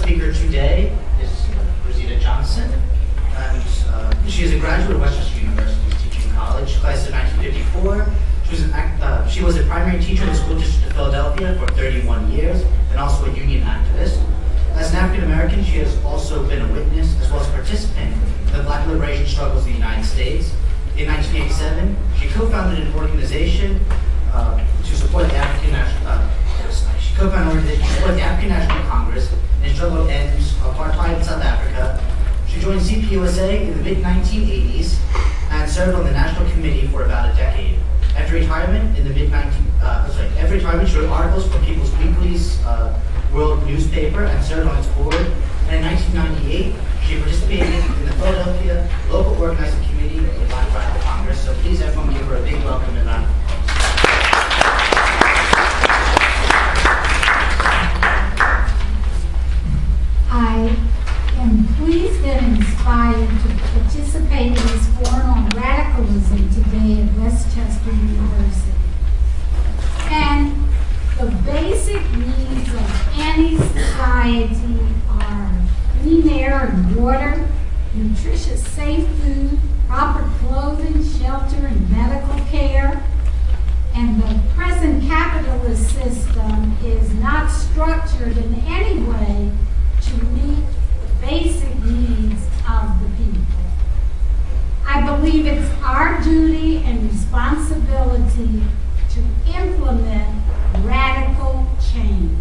speaker today is Rosita Johnson, and she is a graduate of Westchester University's Teaching College, class of 1954. She was a primary teacher in the school district of Philadelphia for 31 years, and also a union activist. As an African American, she has also been a witness as well as a participant in the Black liberation struggles in the United States. In 1987, she co-founded an organization to support the African National. She co-founded an organization to support the African National Congress in its struggle to end apartheid in South Africa. She joined CPUSA in the mid-1980s and served on the national committee for about a decade. After retirement, she wrote articles for People's Weekly's World newspaper and served on its board. And in 1998, she participated in the Philadelphia Local Organizing Committee of the Black Radical Congress. So please, everyone, give her a big welcome and round of applause. I am pleased and inspired to participate in this forum on radicalism today at Westchester University. And the basic needs of any society are clean air and water, nutritious safe food, proper clothing, shelter, and medical care. And the present capitalist system is not structured in any way to meet the basic needs of the people. I believe it's our duty and responsibility to implement radical change.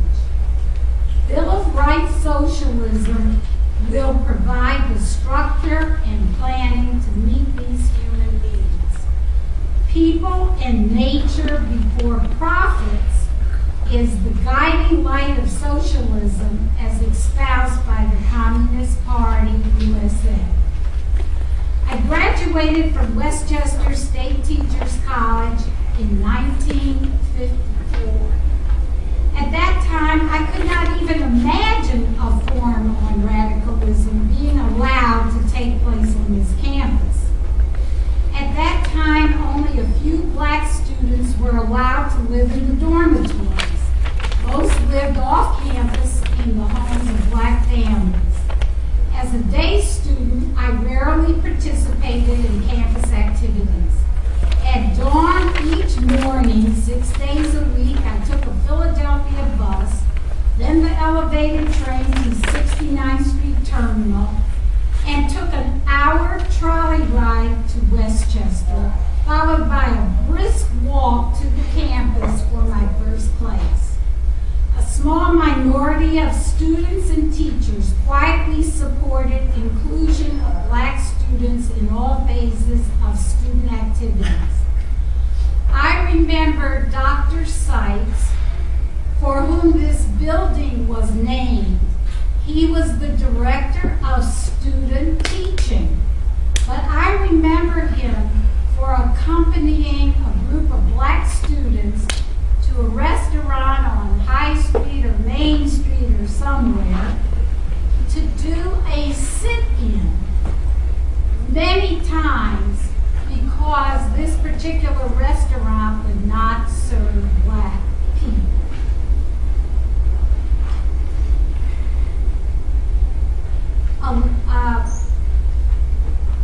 Bill of Rights socialism will provide the structure and planning to meet these human needs. People and nature before profits is the guiding light of socialism as espoused by the Communist Party USA. I graduated from Westchester State Teachers College in 1954. At that time, I could not even imagine a forum on radicalism being allowed to take place on this campus. At that time, only a few black students were allowed to live in the dormitories. Most lived off campus in the homes of black families. As a day student, I rarely participated in campus activities. At dawn each morning, 6 days a week, I took a Philadelphia bus, then the elevated train to 69th Street Terminal, and took an hour trolley ride to Westchester, followed by a brisk walk to the campus for my first class. A small minority of students and teachers quietly supported inclusion of black students in all phases of student activities. I remember Dr. Sykes, for whom this building was named. He was the director of student teaching, but I remember him for accompanying a group of black students to a restaurant on High Street or Main Street or somewhere to do a sit-in many times because this particular restaurant would not serve black people.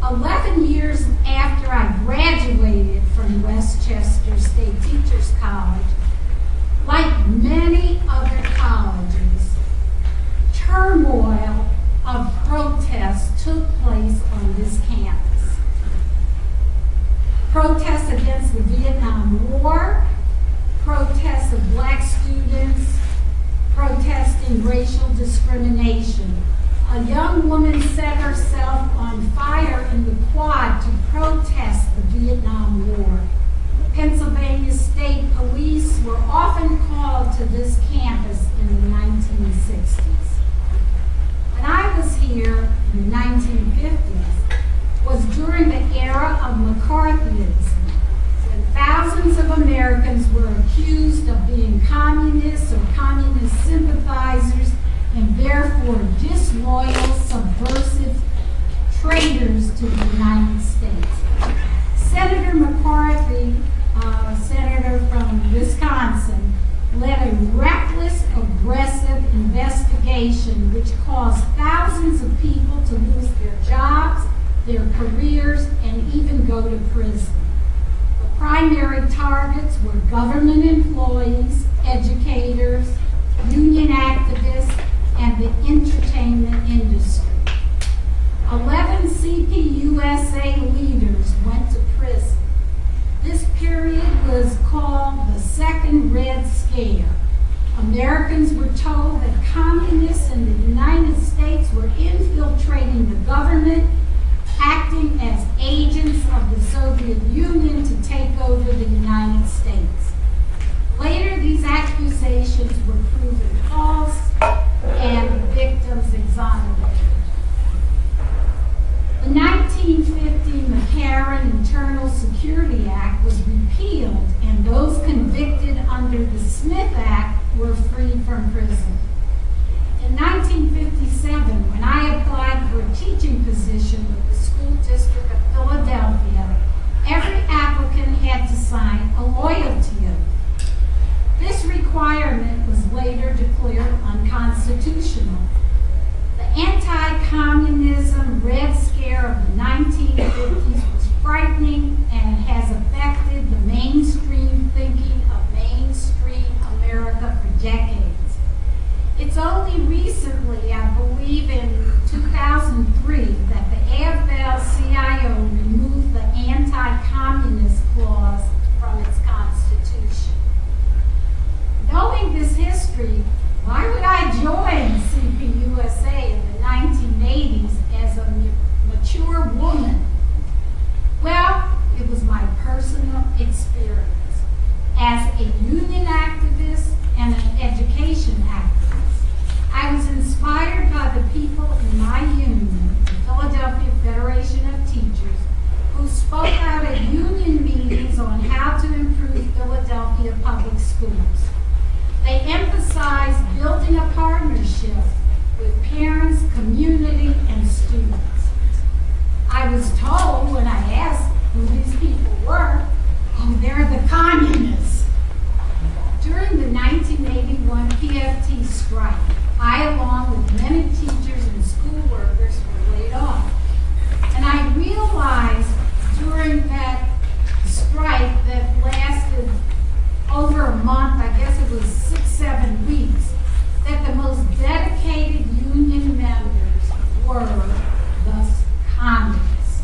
11 years after I graduated from Westchester State Teachers College, like many other colleges, turmoil of protests took place on this campus. Protests against the Vietnam War, protests of black students, protesting racial discrimination. A young woman set herself on fire in the quad to protest the Vietnam War. Pennsylvania State Police were often called to this campus in the 1960s. When I was here in the 1950s, was during the era of McCarthyism, when thousands of Americans were accused of being communists or communist sympathizers and therefore disloyal, subversive traitors to the United States. Senator McCarthy, senator from Wisconsin, led a reckless, aggressive investigation segregation, which caused thousands of people to lose their jobs, their careers, and even go to prison. The primary targets were government employees, educators, union activists, and the entertainment industry. 11 CPUSA leaders went to prison. This period was called the Second Red Scare. Americans were told that communists in the United States were infiltrating the government, acting as agents of the Soviet Union to take over the United States. Later, these accusations were proven false and the victims exonerated. The 1950 McCarran Internal Security Act was repealed, and those convicted under the Smith Act were freed from prison. In 1957, when I applied for a teaching position with the School District of Philadelphia, every applicant had to sign a loyalty oath. This requirement was later declared unconstitutional. The anti-communism Red Scare of the 1950s was frightening and has affected the mainstream thinking of mainstream America for decades. It's only recently, I believe in 2003, that the AFL-CIO removed the anti-communist clause from its constitution. Knowing this history, why would I join CPUSA in the 1980s as a mature woman? Well, it was my personal experience as a union activist and an education activist. I was inspired by the people in my union, the Philadelphia Federation of Teachers, who spoke out at union meetings on how to improve Philadelphia public schools. They emphasized building a partnership with parents, community, and students. I was told when I asked who these people were, oh, they're the communists. During the 1981 PFT strike, I, along with many teachers and school workers, were laid off. And I realized during that strike that lasted over a month, I guess it was 6-7 weeks, that the most dedicated union members were the communists.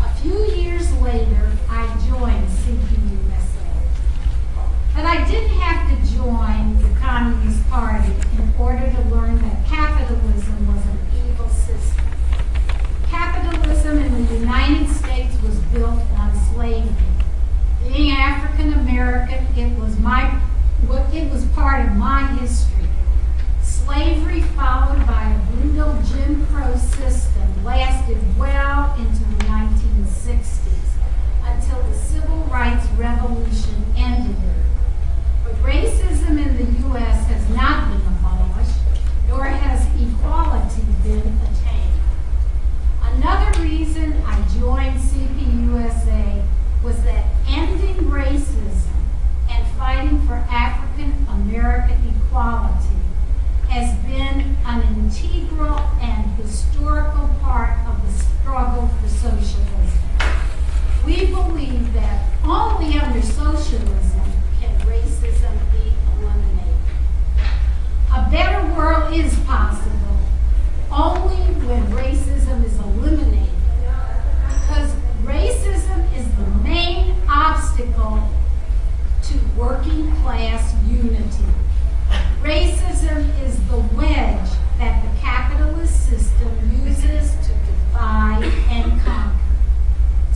A few years later, I joined CPUSA. But I didn't have to join the Communist Party in order to learn that capitalism was an evil system. Capitalism in the United States was built on slavery. Being African American, it was part of my history. Slavery, followed by a brutal Jim Crow system, lasted well into the 1960s until the Civil Rights Revolution ended it. But racism in the U.S. has not been abolished, nor has equality been attained. Another reason I joined CPUSA was that ending racism and fighting for African American equality has been an integral and historical part of the struggle for socialism. We believe that only under socialism can racism be eliminated. A better world is possible only when racism is eliminated, because racism is the main obstacle to working class unity. Racism is the wedge that the capitalist system uses to divide and conquer,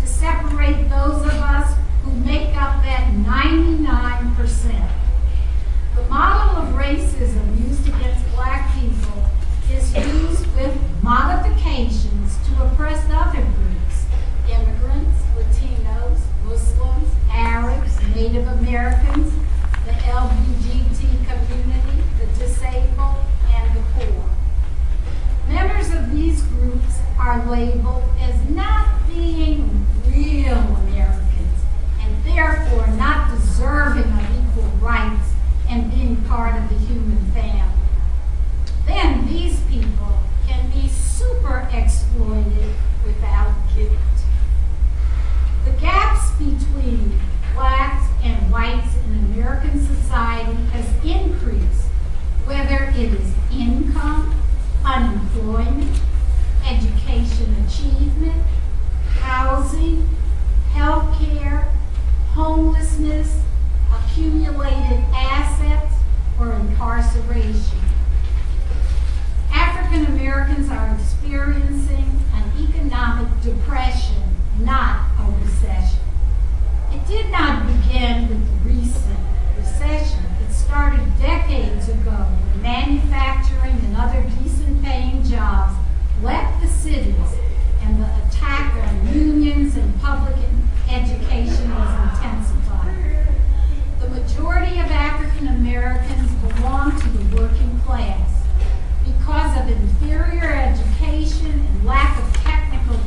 to separate those of us who make up that 99%. The model of racism used against black people is used with modifications to oppress other groups: immigrants, Latinos, Muslims, Arabs, Native Americans, the LGBT community, the disabled, and the poor. Members of these groups are labeled as not being real Americans and therefore not deserving of equal rights and being part of the human family. Then are experiencing an economic depression, not a recession. It did not begin with the recent recession. It started decades ago when manufacturing and other decent-paying jobs left the cities and the attack on unions and public education was intensified. The majority of African Americans belong to the working class. Because of inferior education and lack of technical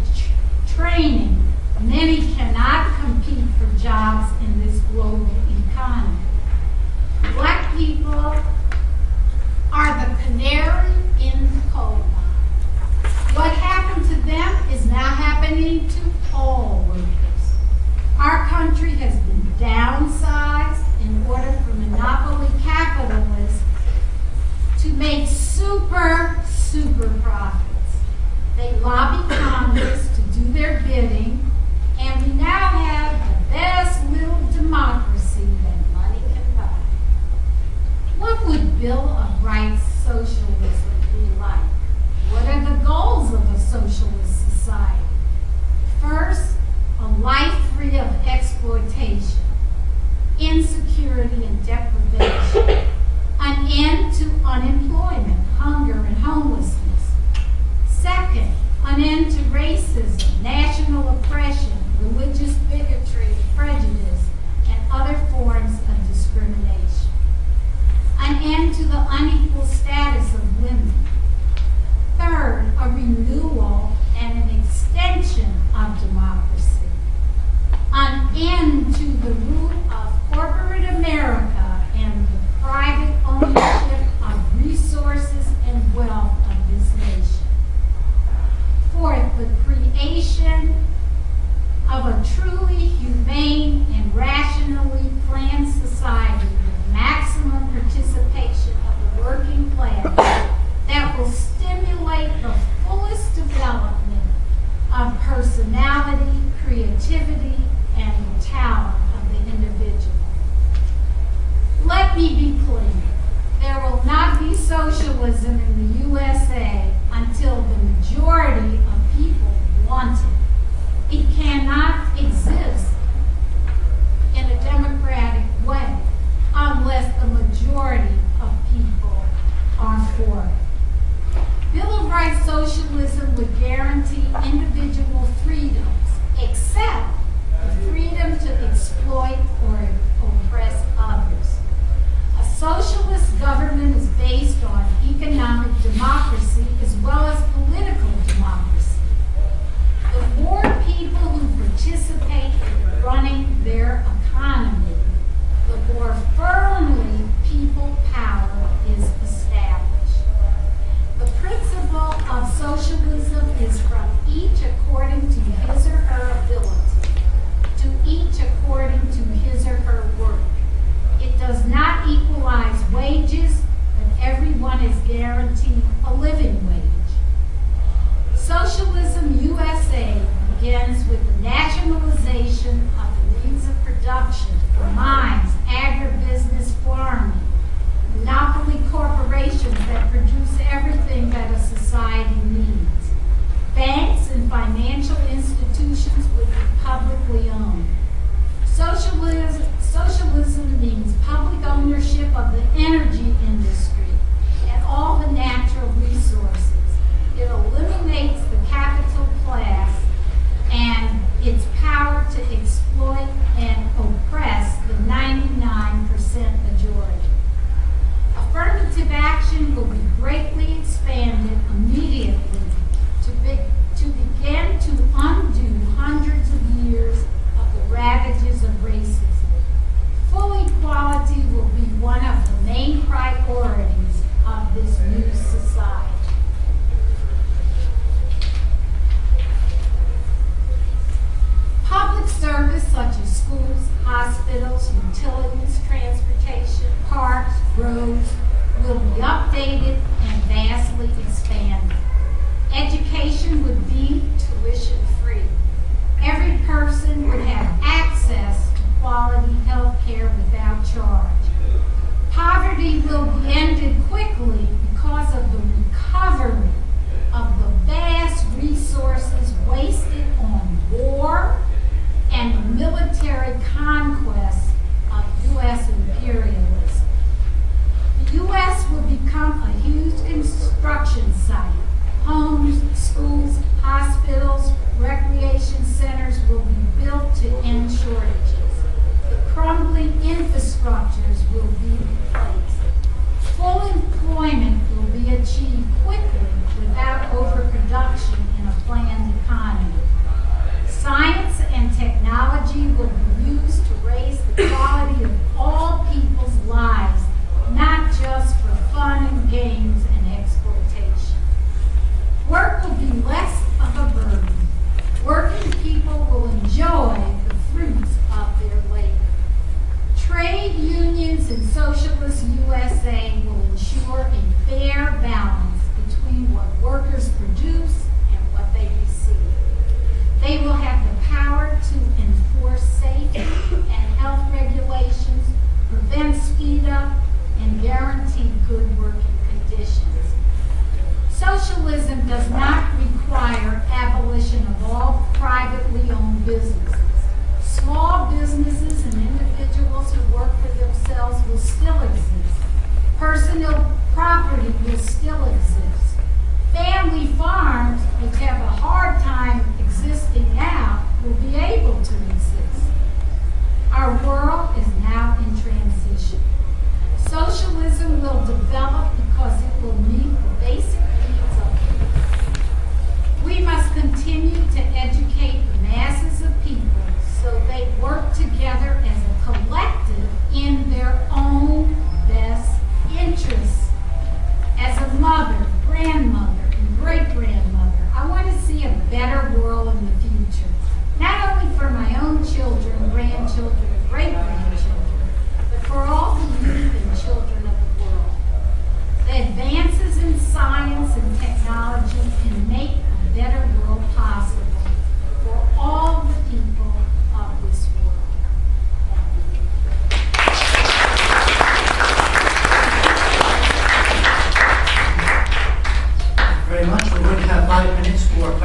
training, many cannot compete for jobs in this global economy. Black people are the canary in the coal mine. What happened to them is now happening to all workers. Our country has been downsized in order for monopoly capitalists to make super profits. They lobby Congress to do their bidding, and we now have the best little democracy that money can buy. What would Bill of Rights socialism be like? What are the goals of a socialist society? First, a life free of exploitation, insecurity, and deprivation. An end to unemployment, hunger, and homelessness. Second, an end to racism, national oppression, religious bigotry, prejudice, and other forms of discrimination. An end to the unequal status of women. Third, a renewal and an extension of democracy. An end to the rule of corporate America and the private ownership of resources and wealth of this nation. Fourth, the creation of a truly humane and rationally planned society with maximum participation of the working class that will stimulate the fullest development of personality, creativity, and the talent of the individual. Let me be clear. There will not be socialism in the USA until the majority of people want it. It cannot exist in a democratic way unless the majority of people are for it. Bill of Rights socialism would guarantee individual freedoms, except the freedom to exploit or oppress others. A socialist government is based on economic democracy as well as political democracy. The more people who participate in running their economy, the more firmly people power is established. The principle of socialism is from each according to his or her ability, to each according to his or her work. It does not equalize wages, but everyone is guaranteed very much. We're going to have 5 minutes for